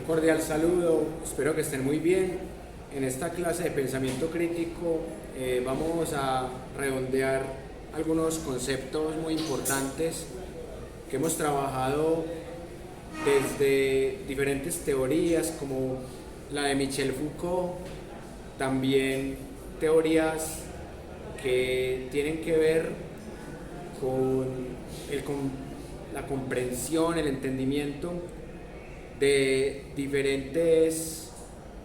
cordial saludo, espero que estén muy bien. En esta clase de pensamiento crítico vamos a redondear algunos conceptos muy importantes que hemos trabajado desde diferentes teorías como la de Michel Foucault, también teorías que tienen que ver con la comprensión, el entendimiento de diferentes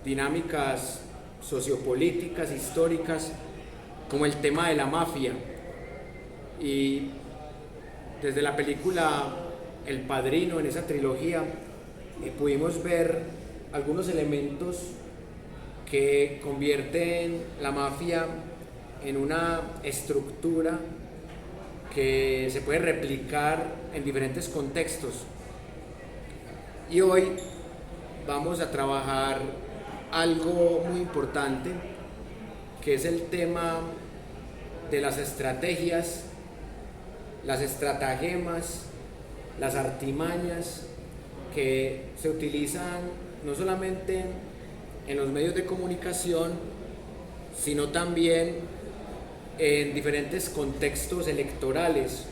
dinámicas sociopolíticas, históricas, como el tema de la mafia. Y desde la película El Padrino, en esa trilogía, pudimos ver algunos elementos que convierten la mafia en una estructura que se puede replicar en diferentes contextos. Y hoy vamos a trabajar algo muy importante, que es el tema de las estrategias, las estratagemas, las artimañas que se utilizan no solamente en los medios de comunicación, sino también en diferentes contextos electorales,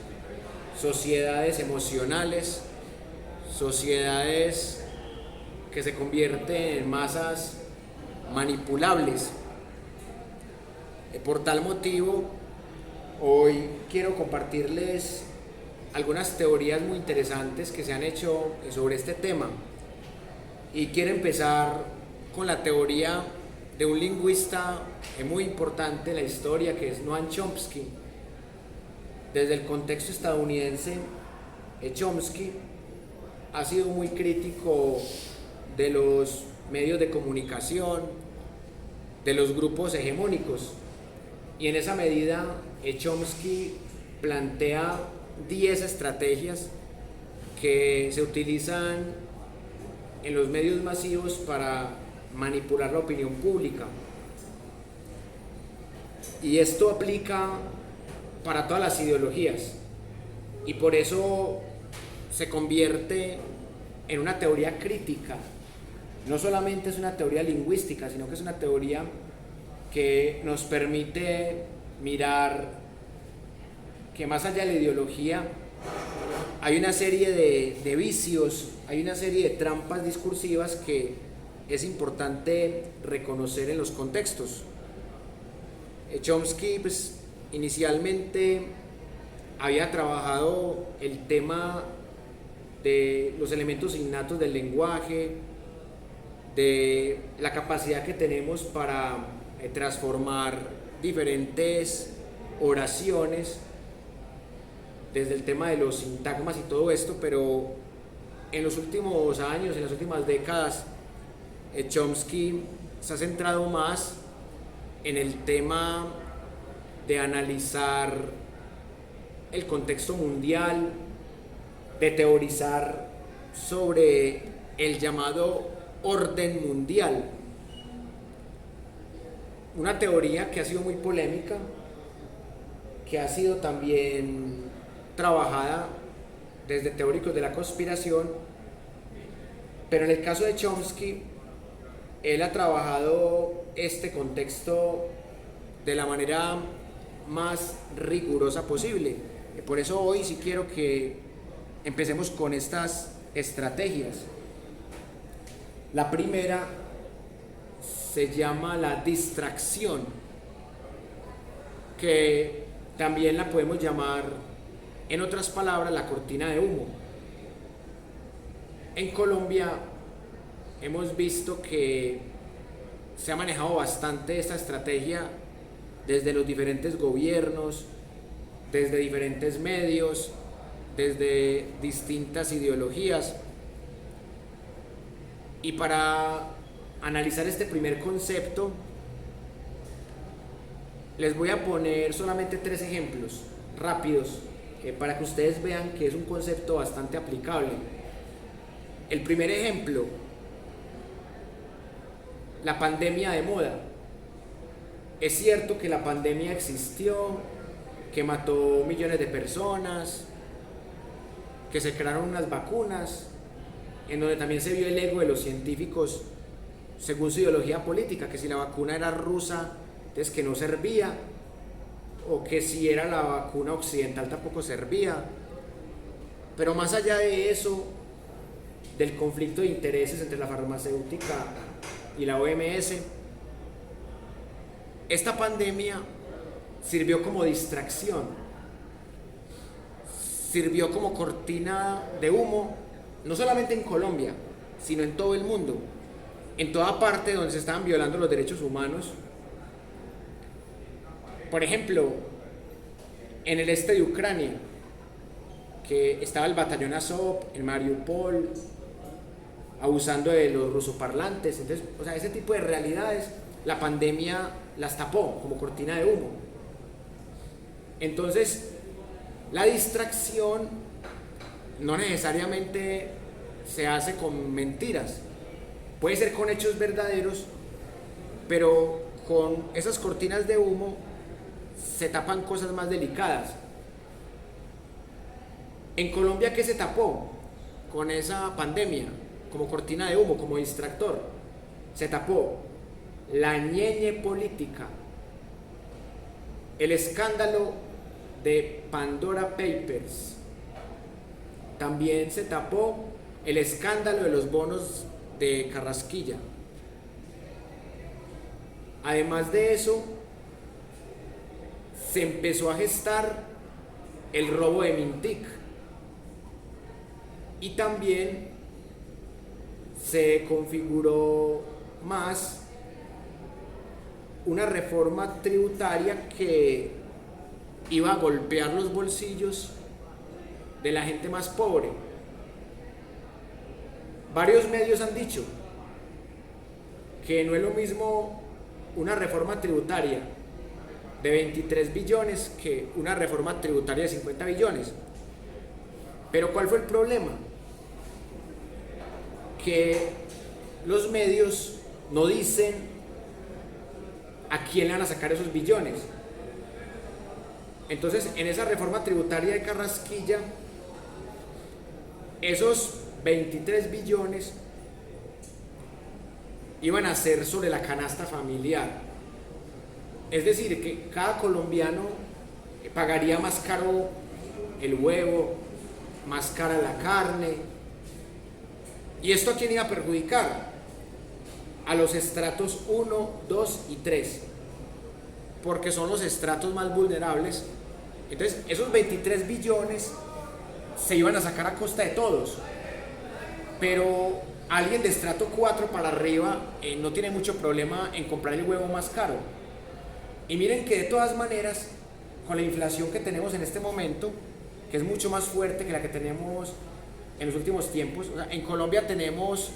sociedades emocionales, sociedades que se convierten en masas manipulables. Por tal motivo, hoy quiero compartirles algunas teorías muy interesantes que se han hecho sobre este tema. Y quiero empezar con la teoría de un lingüista muy importante en la historia, que es Noam Chomsky. Desde el contexto estadounidense, Chomsky ha sido muy crítico de los medios de comunicación, de los grupos hegemónicos, y en esa medida Chomsky plantea 10 estrategias que se utilizan en los medios masivos para manipular la opinión pública, y esto aplica para todas las ideologías, y por eso se convierte en una teoría crítica. No solamente es una teoría lingüística, sino que es una teoría que nos permite mirar que más allá de la ideología hay una serie de vicios, hay una serie de trampas discursivas que es importante reconocer en los contextos. Chomsky inicialmente había trabajado el tema de los elementos innatos del lenguaje, de la capacidad que tenemos para transformar diferentes oraciones, desde el tema de los sintagmas y todo esto, pero en los últimos años, en las últimas décadas, Chomsky se ha centrado más en el tema de analizar el contexto mundial, de teorizar sobre el llamado orden mundial. Una teoría que ha sido muy polémica, que ha sido también trabajada desde teóricos de la conspiración, pero en el caso de Chomsky, él ha trabajado este contexto de la manera más rigurosa posible. Por eso hoy sí quiero que empecemos con estas estrategias. La primera se llama la distracción, que también la podemos llamar, en otras palabras, la cortina de humo. En Colombia hemos visto que se ha manejado bastante esta estrategia desde los diferentes gobiernos, desde diferentes medios, desde distintas ideologías. Y para analizar este primer concepto, les voy a poner solamente 3 ejemplos rápidos para que ustedes vean que es un concepto bastante aplicable. El primer ejemplo: la pandemia de moda. Es cierto que la pandemia existió, que mató millones de personas, que se crearon unas vacunas, en donde también se vio el ego de los científicos según su ideología política, que si la vacuna era rusa, entonces que no servía, o que si era la vacuna occidental tampoco servía. Pero más allá de eso, del conflicto de intereses entre la farmacéutica y la OMS, esta pandemia sirvió como distracción, sirvió como cortina de humo, no solamente en Colombia, sino en todo el mundo, en toda parte donde se estaban violando los derechos humanos. Por ejemplo, en el este de Ucrania, que estaba el batallón Azov en Mariupol, abusando de los rusoparlantes. Entonces, o sea, ese tipo de realidades, la pandemia las tapó como cortina de humo. Entonces, la distracción no necesariamente se hace con mentiras, puede ser con hechos verdaderos, pero con esas cortinas de humo se tapan cosas más delicadas. En Colombia, ¿qué se tapó con esa pandemia? Como cortina de humo, como distractor. Se tapó la ñeñe política, el escándalo de Pandora Papers. También se tapó el escándalo de los bonos de Carrasquilla. Además de eso, se empezó a gestar el robo de Mintic. Y también se configuró más una reforma tributaria que iba a golpear los bolsillos de la gente más pobre. Varios medios han dicho que no es lo mismo una reforma tributaria de 23 billones que una reforma tributaria de 50 billones. Pero ¿cuál fue el problema? Que los medios no dicen a quién le van a sacar esos billones. Entonces, en esa reforma tributaria de Carrasquilla, esos 23 billones iban a ser sobre la canasta familiar. Es decir, que cada colombiano pagaría más caro el huevo, más cara la carne. ¿Y esto a quién iba a perjudicar? A los estratos 1, 2 y 3, porque son los estratos más vulnerables. Entonces, esos 23 billones se iban a sacar a costa de todos, pero alguien de estrato 4 para arriba no tiene mucho problema en comprar el huevo más caro. Y miren que de todas maneras, con la inflación que tenemos en este momento, que es mucho más fuerte que la que tenemos en los últimos tiempos, o sea, en Colombia tenemos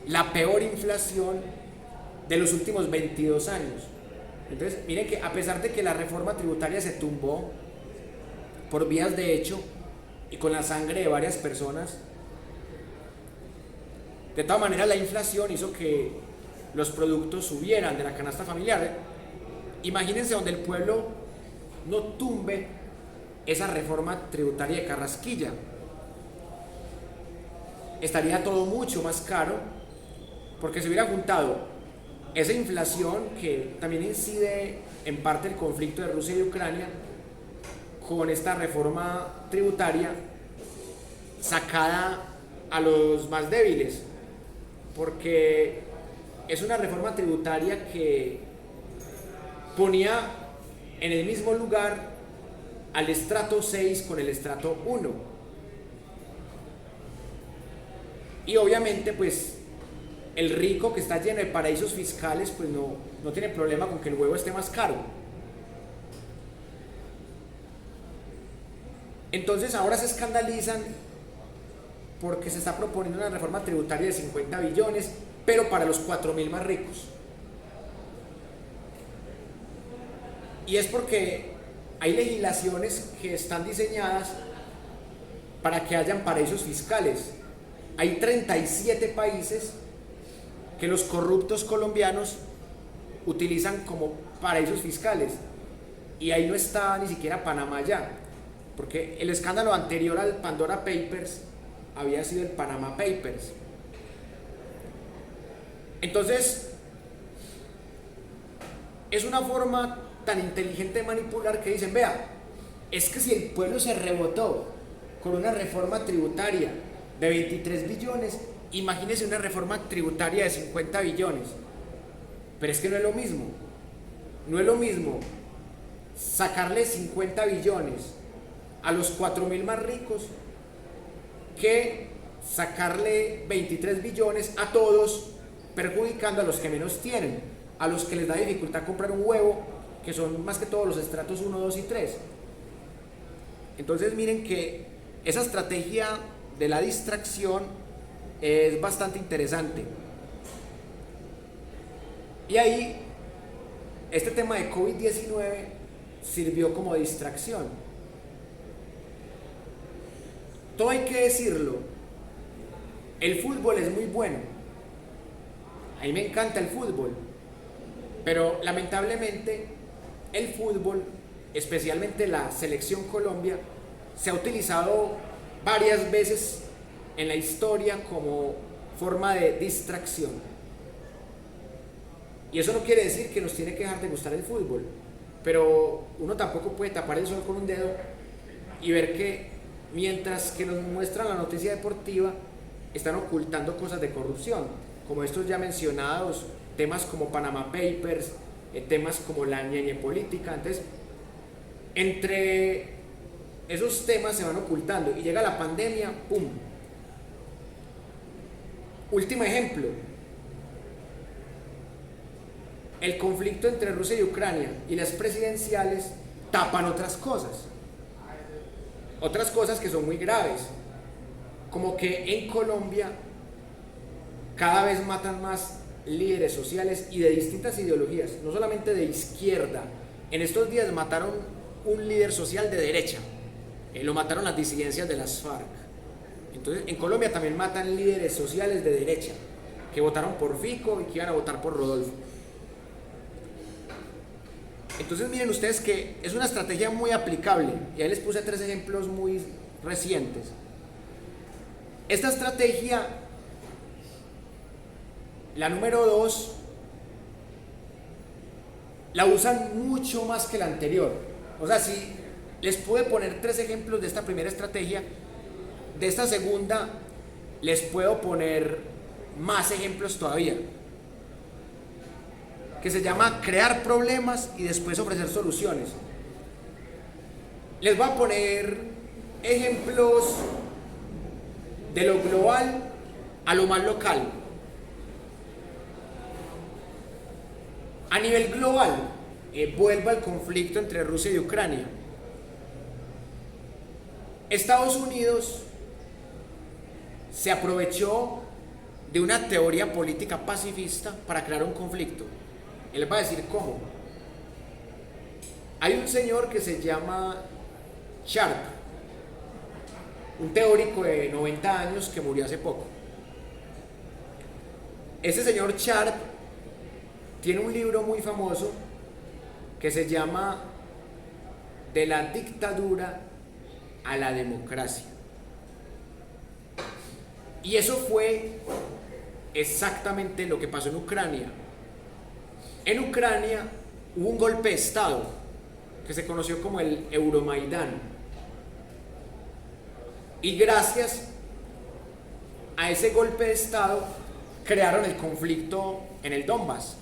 la peor inflación de los últimos 22 años. Entonces, miren que a pesar de que la reforma tributaria se tumbó por vías de hecho y con la sangre de varias personas, de todas maneras la inflación hizo que los productos subieran de la canasta familiar. Imagínense donde el pueblo no tumbe esa reforma tributaria de Carrasquilla. Estaría todo mucho más caro, porque se hubiera juntado esa inflación que también incide en parte el conflicto de Rusia y Ucrania con esta reforma tributaria sacada a los más débiles, porque es una reforma tributaria que ponía en el mismo lugar al estrato 6 con el estrato 1. Y obviamente pues el rico que está lleno de paraísos fiscales pues no tiene problema con que el huevo esté más caro. Entonces ahora se escandalizan porque se está proponiendo una reforma tributaria de 50 billones, pero para los 4.000 más ricos. Y es porque hay legislaciones que están diseñadas para que hayan paraísos fiscales. Hay 37 países que los corruptos colombianos utilizan como paraísos fiscales. Y ahí no está ni siquiera Panamá ya. Porque el escándalo anterior al Pandora Papers había sido el Panama Papers. Entonces, es una forma tan inteligente de manipular que dicen, vea, es que si el pueblo se rebotó con una reforma tributaria de 23 billones, imagínese una reforma tributaria de 50 billones. Pero es que no es lo mismo. No es lo mismo sacarle 50 billones a los 4.000 más ricos que sacarle 23 billones a todos, perjudicando a los que menos tienen, a los que les da dificultad comprar un huevo, que son más que todos los estratos 1, 2 y 3. Entonces miren que esa estrategia de la distracción es bastante interesante. Y ahí, este tema de COVID-19 sirvió como distracción. Todo hay que decirlo, el fútbol es muy bueno, a mí me encanta el fútbol, pero lamentablemente el fútbol, especialmente la selección Colombia, se ha utilizado varias veces en la historia como forma de distracción. Y eso no quiere decir que nos tiene que dejar de gustar el fútbol, pero uno tampoco puede tapar el sol con un dedo y ver que mientras que nos muestran la noticia deportiva, están ocultando cosas de corrupción, como estos ya mencionados, temas como Panama Papers, temas como la ñeñe política. Entonces, entre esos temas se van ocultando y llega la pandemia, ¡pum! Último ejemplo, el conflicto entre Rusia y Ucrania y las presidenciales tapan otras cosas que son muy graves, como que en Colombia cada vez matan más líderes sociales y de distintas ideologías, no solamente de izquierda. En estos días mataron un líder social de derecha, lo mataron las disidencias de las FARC. Entonces en Colombia también matan líderes sociales de derecha que votaron por Fico y que iban a votar por Rodolfo. Entonces miren ustedes que es una estrategia muy aplicable, y ahí les puse 3 ejemplos muy recientes. Esta estrategia, la número 2, la usan mucho más que la anterior. O sea, si les pude poner 3 ejemplos de esta primera estrategia, de esta segunda les puedo poner más ejemplos todavía, que se llama crear problemas y después ofrecer soluciones. Les voy a poner ejemplos de lo global a lo más local. A nivel global, vuelvo al conflicto entre Rusia y Ucrania. Estados Unidos se aprovechó de una teoría política pacifista para crear un conflicto. Él les va a decir cómo. Hay un señor que se llama Sharp, un teórico de 90 años que murió hace poco. Ese señor Sharp tiene un libro muy famoso que se llama De la dictadura a la democracia. Y eso fue exactamente lo que pasó en Ucrania. En Ucrania hubo un golpe de Estado que se conoció como el Euromaidán. Y gracias a ese golpe de Estado crearon el conflicto en el Donbass.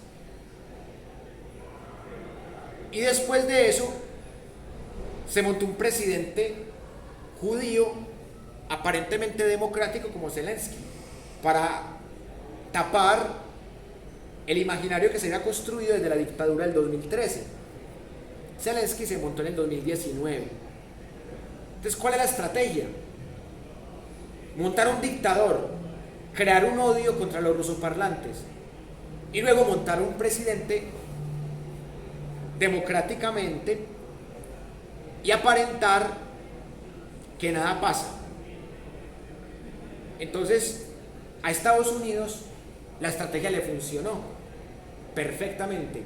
Y después de eso se montó un presidente judío aparentemente democrático como Zelensky para tapar el imaginario que se había construido desde la dictadura del 2013. Zelensky se montó en el 2019. Entonces, ¿cuál es la estrategia? Montar un dictador, crear un odio contra los rusoparlantes y luego montar un presidente democráticamente y aparentar que nada pasa. Entonces, a Estados Unidos la estrategia le funcionó perfectamente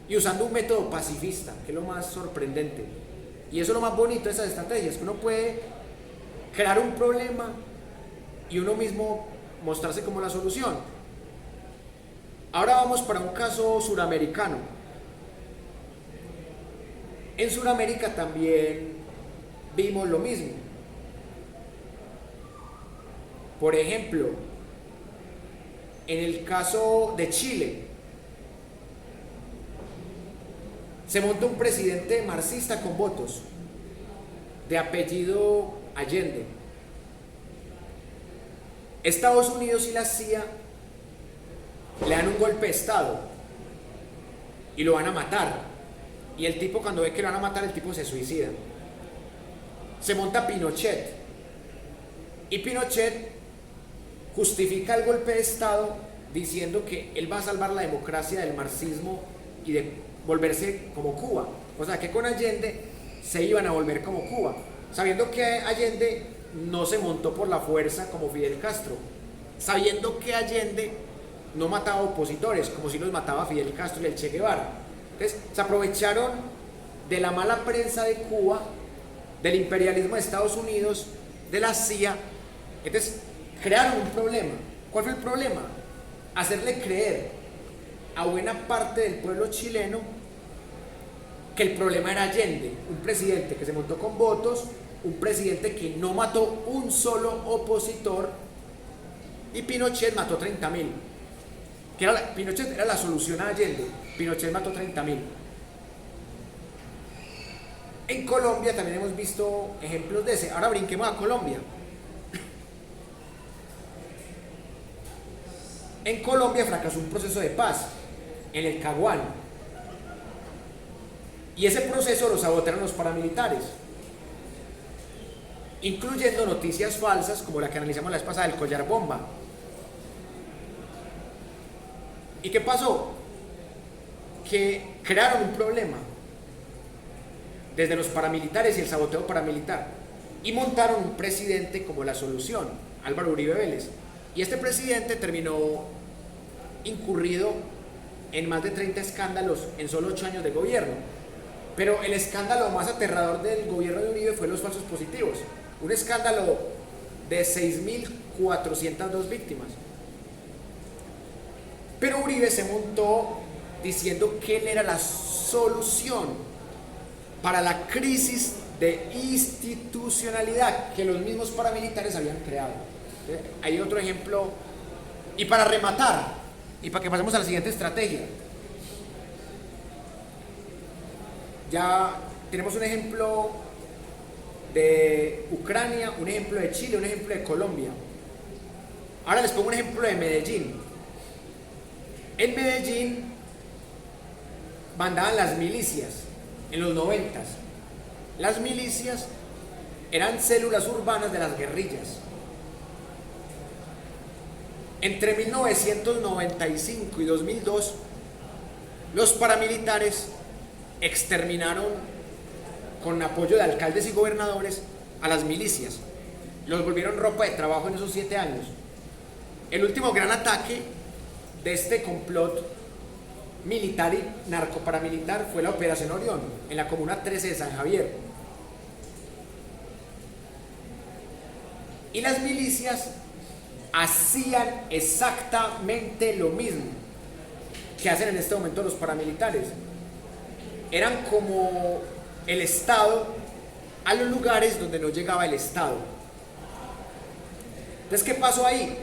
y usando un método pacifista, que es lo más sorprendente. Y eso es lo más bonito de esas estrategias, que uno puede crear un problema y uno mismo mostrarse como la solución. Ahora vamos para un caso suramericano. En Suramérica también vimos lo mismo. Por ejemplo, en el caso de Chile, se monta un presidente marxista con votos, de apellido Allende. Estados Unidos y la CIA le dan un golpe de Estado y lo van a matar. Y el tipo, cuando ve que lo van a matar, el tipo se suicida. Se monta Pinochet. Y Pinochet justifica el golpe de Estado diciendo que él va a salvar la democracia del marxismo y de volverse como Cuba. O sea, que con Allende se iban a volver como Cuba, sabiendo que Allende no se montó por la fuerza como Fidel Castro, sabiendo que Allende no mataba opositores como si los mataba Fidel Castro y el Che Guevara. Entonces se aprovecharon de la mala prensa de Cuba, del imperialismo de Estados Unidos, de la CIA. Entonces crearon un problema. ¿Cuál fue el problema? Hacerle creer a buena parte del pueblo chileno que el problema era Allende, un presidente que se montó con votos, un presidente que no mató un solo opositor, y Pinochet mató 30.000. Pinochet era la solución a Allende. Pinochet mató 30.000. En Colombia también hemos visto ejemplos de ese. Ahora brinquemos a Colombia. En Colombia fracasó un proceso de paz en el Caguán. Y ese proceso lo sabotearon los paramilitares, incluyendo noticias falsas como la que analizamos la vez pasada del collar bomba. ¿Y qué pasó? Que crearon un problema desde los paramilitares y el saboteo paramilitar y montaron un presidente como la solución, Álvaro Uribe Vélez. Y este presidente terminó incurrido en más de 30 escándalos en solo 8 años de gobierno. Pero el escándalo más aterrador del gobierno de Uribe fue los falsos positivos. Un escándalo de 6.402 víctimas. Pero Uribe se montó diciendo que él era la solución para la crisis de institucionalidad que los mismos paramilitares habían creado. Hay otro ejemplo. Y para rematar, y para que pasemos a la siguiente estrategia, ya tenemos un ejemplo de Ucrania, un ejemplo de Chile, un ejemplo de Colombia. Ahora les pongo un ejemplo de Medellín. En Medellín mandaban las milicias en los 90s. Las milicias eran células urbanas de las guerrillas. Entre 1995 y 2002, los paramilitares exterminaron con apoyo de alcaldes y gobernadores a las milicias. Los volvieron ropa de trabajo en esos 7 años. El último gran ataque de este complot militar y narcoparamilitar fue la Operación Orión, en la comuna 13 de San Javier. Y las milicias hacían exactamente lo mismo que hacen en este momento los paramilitares. Eran como el Estado a los lugares donde no llegaba el Estado. Entonces, ¿qué pasó ahí?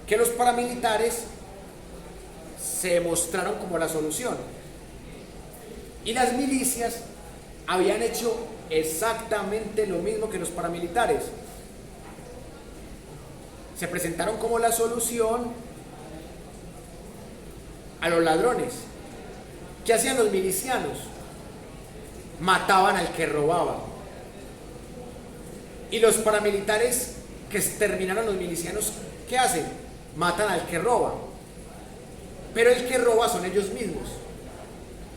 Que los paramilitares se mostraron como la solución y las milicias habían hecho exactamente lo mismo que los paramilitares. Se presentaron como la solución a los ladrones. ¿Qué hacían los milicianos? Mataban al que robaba. Y los paramilitares que exterminaron a los milicianos, ¿qué hacen? Matan al que roba. Pero el que roba son ellos mismos.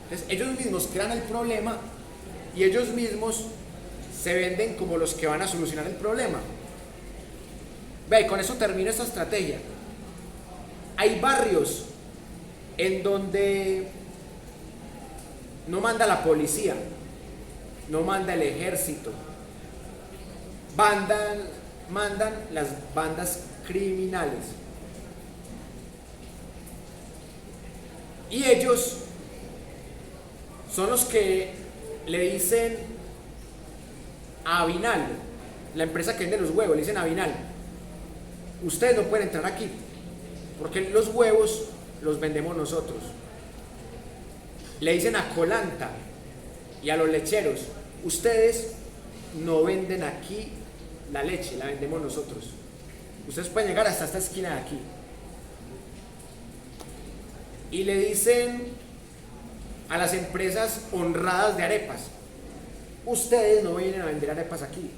Entonces, ellos mismos crean el problema y ellos mismos se venden como los que van a solucionar el problema. Ve, con eso termino esta estrategia. Hay barrios en donde no manda la policía, no manda el ejército, bandas, mandan las bandas criminales. Y ellos son los que le dicen a Avinal, la empresa que vende los huevos, le dicen a Avinal: ustedes no pueden entrar aquí, porque los huevos los vendemos nosotros. Le dicen a Colanta y a los lecheros: ustedes no venden aquí la leche, la vendemos nosotros. Ustedes pueden llegar hasta esta esquina de aquí. Y le dicen a las empresas honradas de arepas: ustedes no vienen a vender arepas aquí,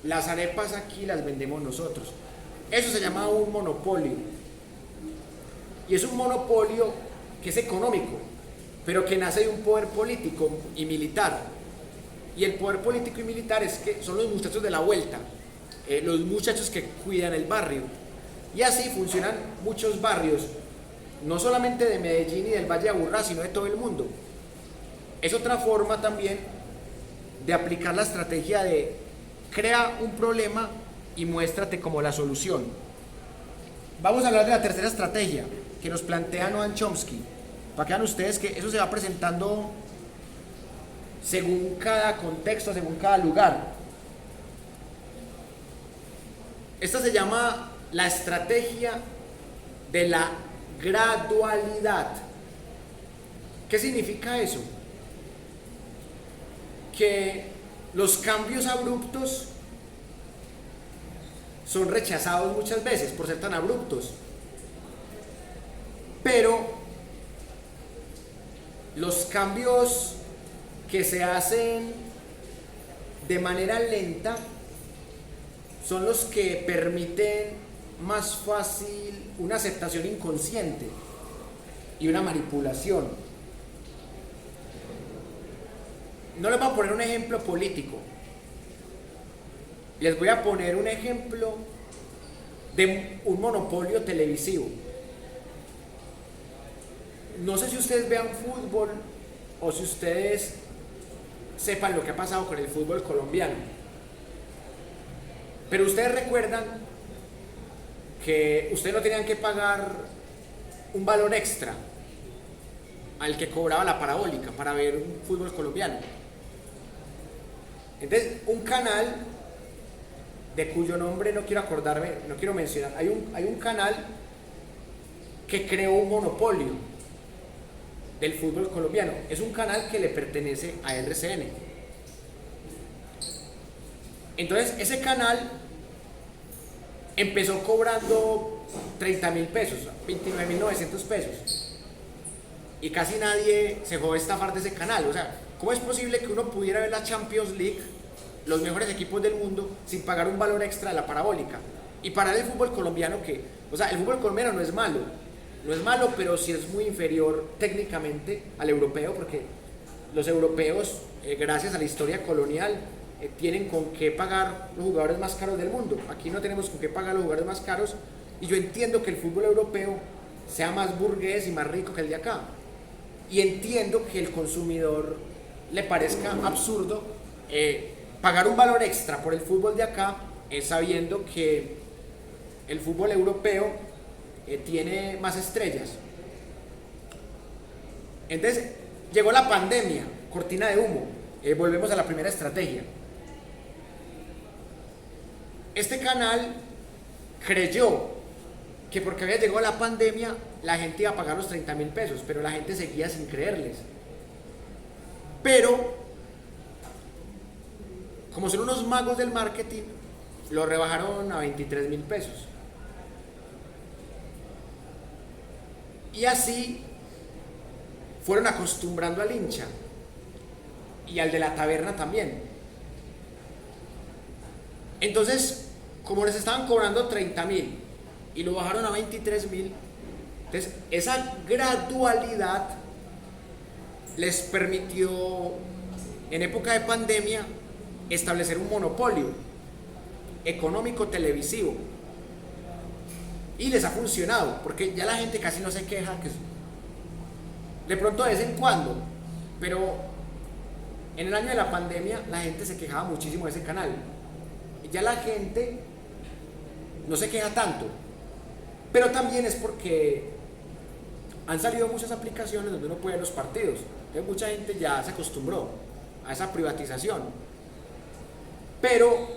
las arepas aquí las vendemos nosotros. Eso se llama un monopolio. Y es un monopolio que es económico, pero que nace de un poder político y militar. Y el poder político y militar es que son los muchachos de la vuelta, los muchachos que cuidan el barrio. Y así funcionan muchos barrios, no solamente de Medellín y del Valle de Aburrá, sino de todo el mundo. Es otra forma también de aplicar la estrategia de crea un problema y muéstrate como la solución. Vamos a hablar de la tercera estrategia que nos plantea Noam Chomsky, para que vean ustedes que eso se va presentando según cada contexto, según cada lugar. Esta se llama la estrategia de la gradualidad. ¿Qué significa eso? Que los cambios abruptos son rechazados muchas veces por ser tan abruptos, pero los cambios que se hacen de manera lenta son los que permiten más fácil una aceptación inconsciente y una manipulación. No les voy a poner un ejemplo político, les voy a poner un ejemplo de un monopolio televisivo. No sé si ustedes vean fútbol o si ustedes sepan lo que ha pasado con el fútbol colombiano, pero ustedes recuerdan que ustedes no tenían que pagar un valor extra al que cobraba la parabólica para ver un fútbol colombiano. Entonces, un canal de cuyo nombre no quiero acordarme, no quiero mencionar, hay un canal que creó un monopolio del fútbol colombiano. Es un canal que le pertenece a RCN. Entonces, ese canal empezó cobrando 30.000 pesos, 29.900 pesos. Y casi nadie se dejó estafar de ese canal. O sea, ¿cómo es posible que uno pudiera ver la Champions League, los mejores equipos del mundo, sin pagar un valor extra de la parabólica? Y para el fútbol colombiano, que, o sea, el fútbol colombiano no es malo, pero sí es muy inferior técnicamente al europeo, porque los europeos, gracias a la historia colonial, tienen con qué pagar los jugadores más caros del mundo. Aquí no tenemos con qué pagar los jugadores más caros, y yo entiendo que el fútbol europeo sea más burgués y más rico que el de acá. Y entiendo que el consumidor le parezca absurdo pagar un valor extra por el fútbol de acá, sabiendo que el fútbol europeo tiene más estrellas. Entonces llegó la pandemia, cortina de humo. Volvemos a la primera estrategia. Este canal creyó que porque había llegado la pandemia la gente iba a pagar los 30.000 pesos, pero la gente seguía sin creerles. Pero como son unos magos del marketing, lo rebajaron a 23.000 pesos. Y así fueron acostumbrando al hincha y al de la taberna también. Entonces, como les estaban cobrando 30.000 y lo bajaron a 23.000, entonces esa gradualidad les permitió en época de pandemia establecer un monopolio económico televisivo. Y les ha funcionado, porque ya la gente casi no se queja, que de pronto de vez en cuando, pero en el año de la pandemia la gente se quejaba muchísimo de ese canal. Y ya la gente no se queja tanto. Pero también es porque han salido muchas aplicaciones donde uno puede ver los partidos. Entonces mucha gente ya se acostumbró a esa privatización. Pero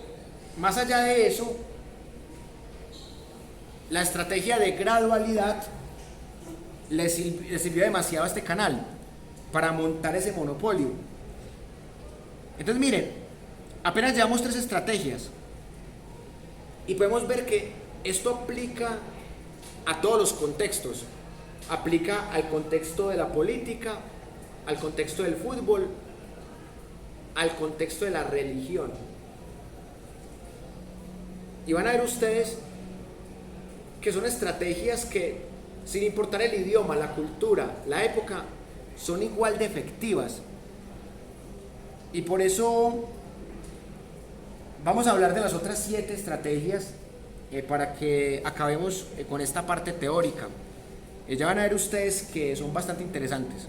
más allá de eso, la estrategia de gradualidad le sirvió demasiado a este canal para montar ese monopolio. Entonces miren, apenas llevamos 3 estrategias y podemos ver que esto aplica a todos los contextos. Aplica al contexto de la política, al contexto del fútbol, al contexto de la religión. Y van a ver ustedes que son estrategias que, sin importar el idioma, la cultura, la época, son igual de efectivas. Y por eso vamos a hablar de las otras 7 estrategias para que acabemos con esta parte teórica. Ya van a ver ustedes que son bastante interesantes.